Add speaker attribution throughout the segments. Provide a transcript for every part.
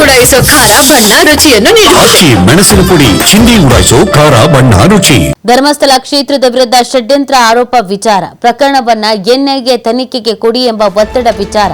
Speaker 1: ಉಡಾಯಿಸೋ ಖಾರ ಬಣ್ಣ ರುಚಿಯನ್ನು
Speaker 2: ಅಕ್ಕಿ ಮೆಣಸಿನ ಪುಡಿ ಚಿಂದಿ ಉಡಾಯಿಸೋ ಖಾರ ಬಣ್ಣ ರುಚಿ.
Speaker 3: ಧರ್ಮಸ್ಥಳ ಕ್ಷೇತ್ರದ ವಿರುದ್ಧ ಷಡ್ಯಂತ್ರ ಆರೋಪ ವಿಚಾರ ಪ್ರಕರಣವನ್ನ ಎನ್ಐಎ ತನಿಖೆಗೆ ಕೊಡಿ ಎಂಬ ಒತ್ತಡ ವಿಚಾರ.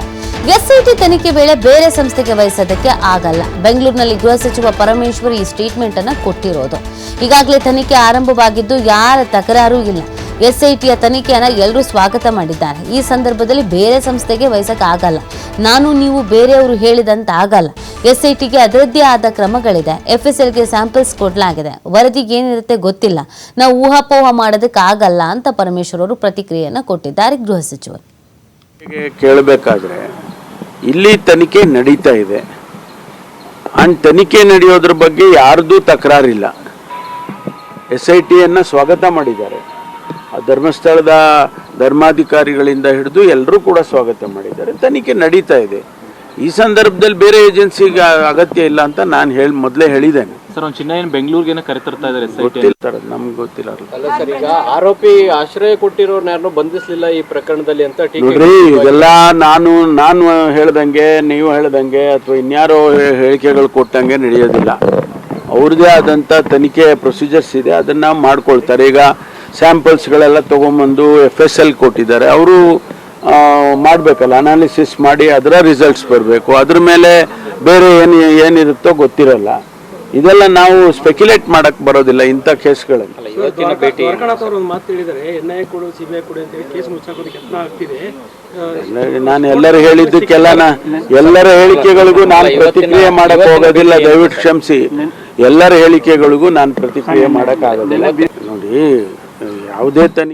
Speaker 3: ಎಸ್ಐಟಿ ತನಿಖೆ ವೇಳೆ ಬೇರೆ ಸಂಸ್ಥೆಗೆ ವಹಿಸೋದಕ್ಕೆ ಆಗಲ್ಲ. ಬೆಂಗಳೂರಿನಲ್ಲಿ ಗೃಹ ಸಚಿವ ಪರಮೇಶ್ವರ್ ಈ ಸ್ಟೇಟ್ಮೆಂಟ್ ಅನ್ನ ಕೊಟ್ಟಿರೋದು. ಈಗಾಗಲೇ ತನಿಖೆ ಆರಂಭವಾಗಿದ್ದು ಯಾರ ತಕರಾರು ಇಲ್ಲ. ಎಸ್ಐಟಿಯ ತನಿಖೆಯನ್ನ ಎಲ್ಲರೂ ಸ್ವಾಗತ ಮಾಡಿದ್ದಾರೆ. ಈ ಸಂದರ್ಭದಲ್ಲಿ ಬೇರೆ ಸಂಸ್ಥೆಗೆ ವಹಿಸಕ್ಕೆ ಆಗಲ್ಲ. ನಾನು ನೀವು ಬೇರೆಯವರು ಹೇಳಿದಂತ ಆಗಲ್ಲ. ಎಸ್ಐಟಿಗೆ ಅದರದ್ದೇ ಆದ ಕ್ರಮಗಳಿದೆ. ಎಫ್ಎಸ್ಎಲ್ಗೆ ಸ್ಯಾಂಪಲ್ಸ್ ಕೊಡಲಾಗಿದೆ. ವರದಿಗೆ ಏನಿರುತ್ತೆ ಗೊತ್ತಿಲ್ಲ. ನಾವು ಊಹಾಪೋಹ ಮಾಡೋದಕ್ಕೆ ಆಗಲ್ಲ ಅಂತ ಪರಮೇಶ್ವರ್ ಅವರು ಪ್ರತಿಕ್ರಿಯೆಯನ್ನ ಕೊಟ್ಟಿದ್ದಾರೆ ಗೃಹ ಸಚಿವರು.
Speaker 4: ಕೇಳಬೇಕಾದ್ರೆ ಇಲ್ಲಿ ತನಿಖೆ ನಡೀತಾ ಇದೆ. ತನಿಖೆ ನಡೆಯೋದ್ರ ಬಗ್ಗೆ ಯಾರ್ದು ತಕರಾರಿಲ್ಲ. ಎಸ್ಐಟಿಯನ್ನ ಸ್ವಾಗತ ಮಾಡಿದ್ದಾರೆ. ಧರ್ಮಸ್ಥಳದ ಧರ್ಮಾಧಿಕಾರಿಗಳಿಂದ ಹಿಡಿದು ಎಲ್ಲರೂ ಕೂಡ ಸ್ವಾಗತ ಮಾಡಿದ್ದಾರೆ. ತನಿಖೆ ನಡೀತಾ ಇದೆ. ಈ ಸಂದರ್ಭದಲ್ಲಿ ಬೇರೆ ಏಜೆನ್ಸಿಗೆ ಅಗತ್ಯ ಇಲ್ಲ ಅಂತ ನಾನು ಮೊದಲೇ ಹೇಳಿದ್ದೇನೆ.
Speaker 5: ಸರ್, ಒಂದು ಚಿನ್ನ ಬೆಂಗಳೂರಿಗೆ ಕರೆತರ್ತಾ ಇದ್ದಾರೆ,
Speaker 4: ಗೊತ್ತಿಲ್ಲ, ನಮ್ಗೆ ಗೊತ್ತಿಲ್ಲ.
Speaker 6: ಅಲ್ಲ ಸರ್, ಈಗ ಆರೋಪಿ ಆಶ್ರಯ ಕೊಟ್ಟಿರೋರ್ನ ಯಾರನ್ನೂ ಬಂಧಿಸಲಿಲ್ಲ ಈ ಪ್ರಕರಣದಲ್ಲಿ ಅಂತ
Speaker 4: ನೋಡ್ರಿ, ಇದೆಲ್ಲ ನಾನು ಹೇಳ್ದಂಗೆ, ನೀವು ಹೇಳ್ದಂಗೆ ಅಥವಾ ಇನ್ಯಾರೋ ಹೇಳಿಕೆಗಳು ಕೊಟ್ಟಂಗೆ ನಡೆಯೋದಿಲ್ಲ. ಅವ್ರದ್ದೇ ಆದಂತ ತನಿಖೆ ಪ್ರೊಸೀಜರ್ಸ್ ಇದೆ, ಅದನ್ನ ಮಾಡ್ಕೊಳ್ತಾರೆ. ಈಗ ಸ್ಯಾಂಪಲ್ಸ್ಗಳೆಲ್ಲ ತಗೊಂಬಂದು FSL ಕೊಟ್ಟಿದ್ದಾರೆ. ಅವರು ಮಾಡಬೇಕಲ್ಲ, ಅನಾಲಿಸಿಸ್ ಮಾಡಿ ಅದರ ರಿಸಲ್ಟ್ಸ್ ಬರಬೇಕು. ಅದ್ರ ಮೇಲೆ ಬೇರೆ ಏನಿರುತ್ತೋ ಗೊತ್ತಿರಲ್ಲ. ಇದೆಲ್ಲ ನಾವು ಸ್ಪೆಕ್ಯುಲೇಟ್ ಮಾಡಕ್ ಬರೋದಿಲ್ಲ ಇಂಥ ಕೇಸ್ಗಳಲ್ಲಿ. ನಾನು ಎಲ್ಲರೂ ಹೇಳಿದ್ದಕ್ಕೆಲ್ಲ ಎಲ್ಲರ ಹೇಳಿಕೆಗಳಿಗೂ ನಾನು ಪ್ರತಿಕ್ರಿಯೆ ಮಾಡಕ್ ಹೋಗೋದಿಲ್ಲ. ದಯವಿಟ್ಟು ಕ್ಷಮಿಸಿ. ಎಲ್ಲರ ಹೇಳಿಕೆಗಳಿಗೂ ನಾನು ಪ್ರತಿಕ್ರಿಯೆ ಮಾಡಕ್ ಆಗೋದಿಲ್ಲ. ನೋಡಿ, ಯಾವುದೇ ತನಿಖೆ